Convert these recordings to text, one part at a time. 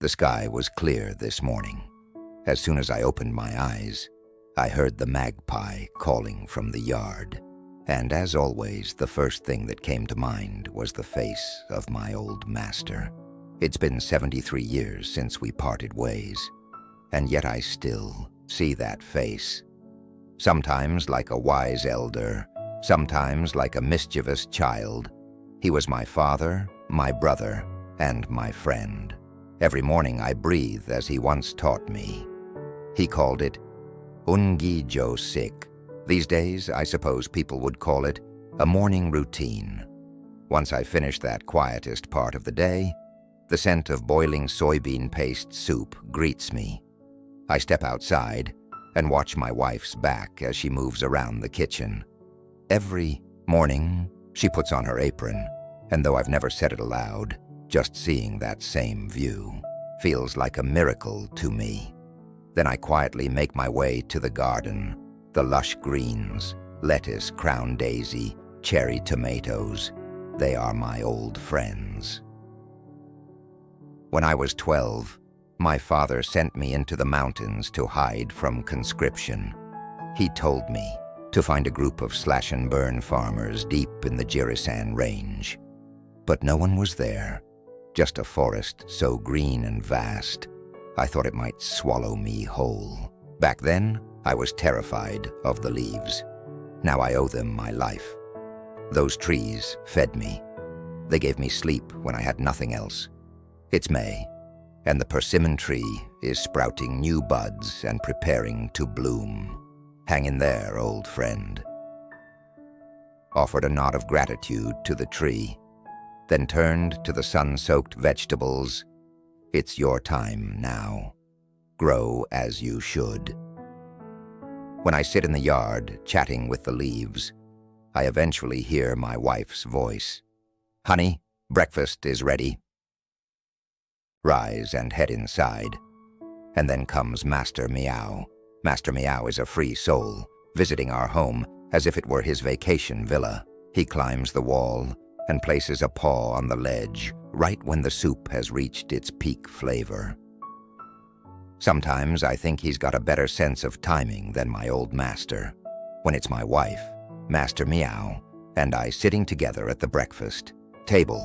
The sky was clear this morning. As soon as I opened my eyes, I heard the magpie calling from the yard. And as always, the first thing that came to mind was the face of my old master. It's been 73 years since we parted ways, and yet I still see that face. Sometimes like a wise elder, sometimes like a mischievous child. He was my father, my brother, and my friend. Every morning I breathe as he once taught me. He called it ungijo sik. These days, I suppose people would call it a morning routine. Once I finish that quietest part of the day, the scent of boiling soybean paste soup greets me. I step outside and watch my wife's back as she moves around the kitchen. Every morning, she puts on her apron, and though I've never said it aloud, just seeing that same view feels like a miracle to me. Then I quietly make my way to the garden. The lush greens, lettuce, crown daisy, cherry tomatoes, they are my old friends. When I was 12, my father sent me into the mountains to hide from conscription. He told me to find a group of slash-and-burn farmers deep in the Jirisan range. But no one was there, just a forest so green and vast, I thought it might swallow me whole. Back then, I was terrified of the leaves. Now I owe them my life. Those trees fed me. They gave me sleep when I had nothing else. It's May, and the persimmon tree is sprouting new buds and preparing to bloom. Hang in there, old friend. Offered a nod of gratitude to the tree, then turned to the sun-soaked vegetables. It's your time now. Grow as you should. When I sit in the yard, chatting with the leaves, I eventually hear my wife's voice. "Honey, breakfast is ready." Rise and head inside. And then comes Master Meow. Master Meow is a free soul, visiting our home as if it were his vacation villa. He climbs the wall and places a paw on the ledge right when the soup has reached its peak flavor. Sometimes I think he's got a better sense of timing than my old master. When it's my wife, Master Meow, and I sitting together at the breakfast table,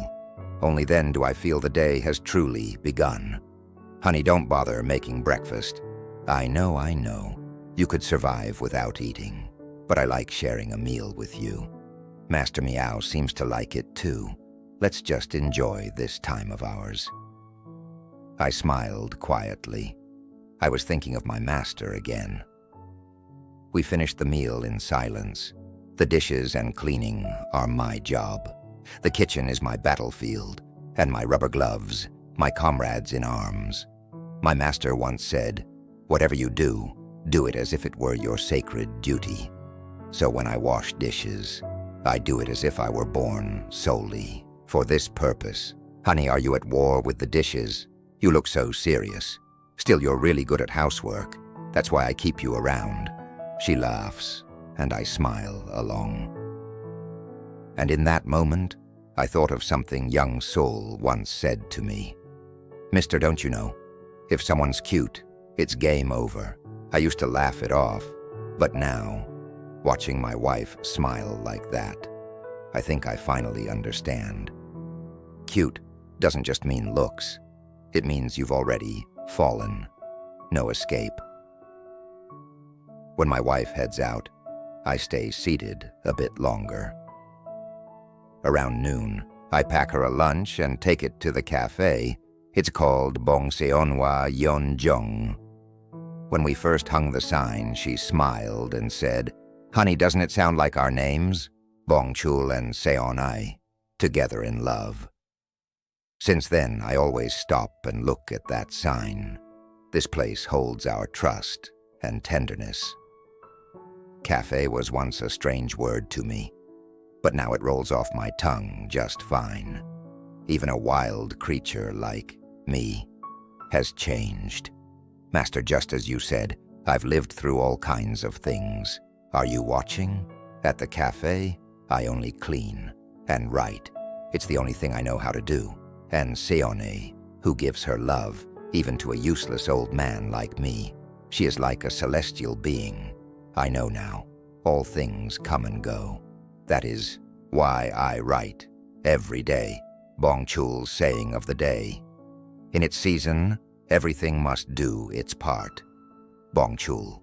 only then do I feel the day has truly begun. "Honey, don't bother making breakfast. I know. You could survive without eating, but I like sharing a meal with you. Master Meow seems to like it too. Let's just enjoy this time of ours." I smiled quietly. I was thinking of my master again. We finished the meal in silence. The dishes and cleaning are my job. The kitchen is my battlefield, and my rubber gloves, my comrades in arms. My master once said, "Whatever you do, do it as if it were your sacred duty." So when I wash dishes, I do it as if I were born solely for this purpose. "Honey, are you at war with the dishes? You look so serious. Still, you're really good at housework. That's why I keep you around." She laughs, and I smile along. And in that moment, I thought of something young Soul once said to me. "Mister, don't you know, if someone's cute, it's game over." I used to laugh it off, but now, watching my wife smile like that, I think I finally understand. Cute doesn't just mean looks. It means you've already fallen. No escape. When my wife heads out, I stay seated a bit longer. Around noon, I pack her a lunch and take it to the cafe. It's called Bongseonwa Yeonjong. When we first hung the sign, she smiled and said, "Honey, doesn't it sound like our names? Bongchul and Seonai, together in love." Since then, I always stop and look at that sign. This place holds our trust and tenderness. Cafe was once a strange word to me, but now it rolls off my tongue just fine. Even a wild creature like me has changed. Master, just as you said, I've lived through all kinds of things. Are you watching? At the cafe, I only clean and write. It's the only thing I know how to do. And Seone, who gives her love, Even to a useless old man like me, she is like a celestial being. I know now, all things come and go. That is why I write every day Bongchul's saying of the day. In its season, everything must do its part. Bongchul.